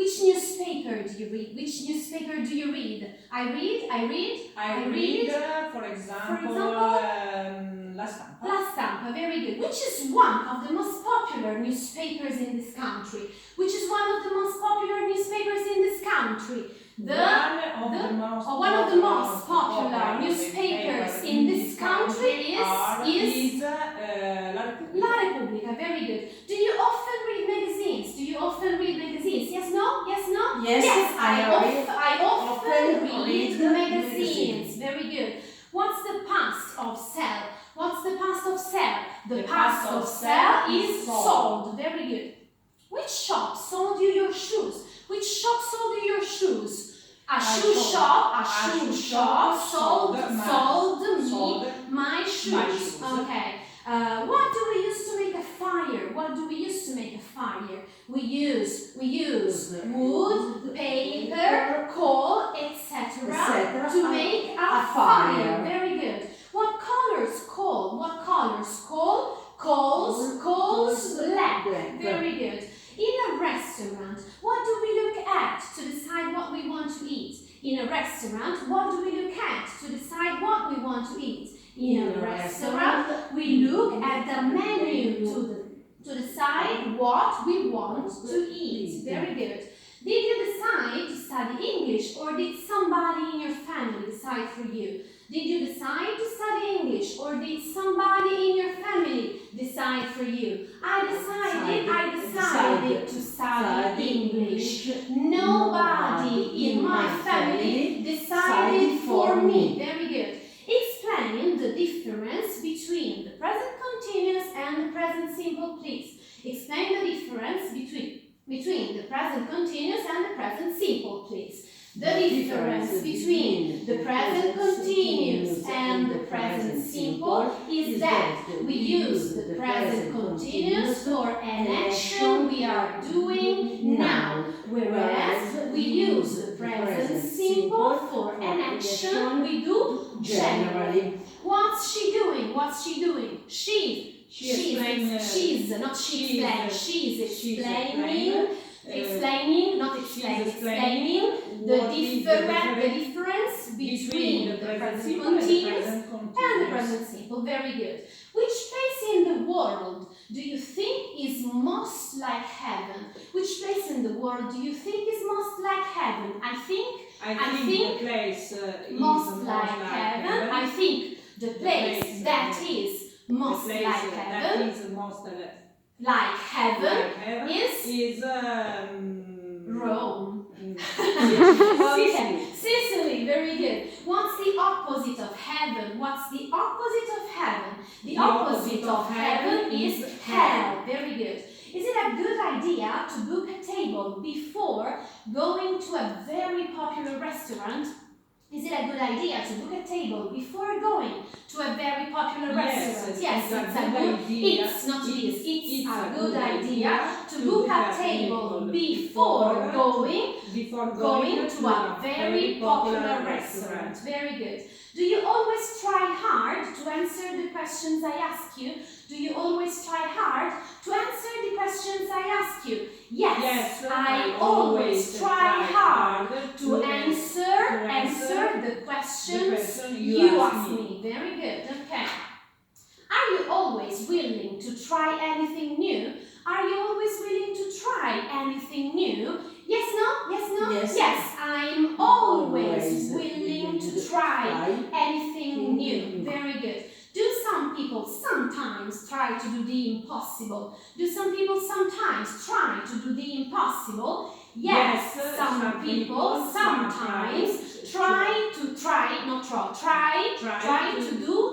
Which newspaper do you read? Which newspaper do you read? I read, for example, La Stampa. La Stampa, very good. Which is one of the most popular newspapers in this country? Which is one of the most popular newspapers in this country? One of the most popular newspapers in this country is La Repubblica, very good. Do you often read magazines? Do you often read magazines? Yes, no? Yes, no? Yes, I often read magazines. Very good. What's the past of sell? What's the past of sell? The past of sell is sold. Very good. Which shop sold you your shoes? Which shop sold you your shoes? A shoe shop sold me my shoes. Okay. What do we use to make a fire? What do we use to make a fire? We use wood, paper, coal, etc. to make a fire. Very good. What colors coal? What colors coal? Coals black. Very good. In a restaurant, what do we look at to decide what we want to eat? In a restaurant, what do we look at to decide what we want to eat? In a restaurant, we look at the menu to decide what we want to eat. Very good. Did you decide to study English, or did somebody in your family decide for you? Did you decide to study English, or did somebody in your family decide for you? I decided to study English. Nobody in my family decided for me. Very good. Explain the difference between the present continuous and the present simple, please. Explain the difference between the present continuous and the present simple, please. The difference between the present continuous and the present simple is that we use the present continuous for an action we are doing now, whereas we use the present simple for an action we do generally. What's she doing? What's she doing? She's explaining the difference between the present continuous and the present simple. Very good. Which place in the world do you think is most like heaven? Which place in the world do you think is most like heaven? I think the place most like heaven. I think the place that is most like heaven is Rome. Sicily, very good. What's the opposite of heaven? What's the opposite of heaven? The opposite of heaven is hell. Very good. Is it a good idea to book a table before going to a very popular restaurant? Is it a good idea to book a table before going to a very popular restaurant? Yes, it's a good idea to book a table before going to a very popular restaurant. Very good. Do you always try hard to answer the questions I ask you? Do you always try hard to answer the questions I ask you? Yes, I always try hard to answer the questions you ask me. Very good. Okay. Are you always willing to try anything new? Are you always willing to try anything new? Yes, no? Yes, no? Yes, I'm always willing to try anything new. Very good. Do some people sometimes try to do the impossible? Do some people sometimes try to do the impossible? Yes, some people sometimes try to do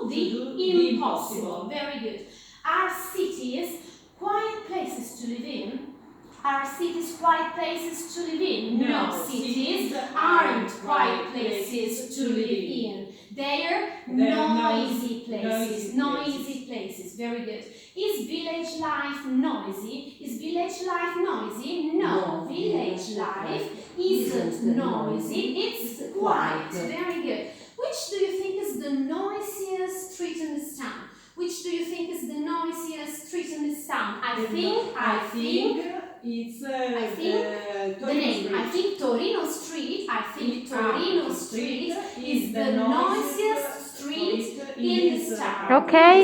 the impossible. Very good. Are cities quiet places to live in? Are cities quiet places to live in? No, cities aren't quiet places to live in. They're noisy places. Noisy places. Very good. Is village life noisy? Is village life noisy? No, village life isn't noisy. It's quiet. Very good. Which do you think is the noisiest street in this town? Which do you think is the noisiest street in this town? I think it's the neighbor. Torino Street, I think Torino Street is the noisiest street in this town. Okay.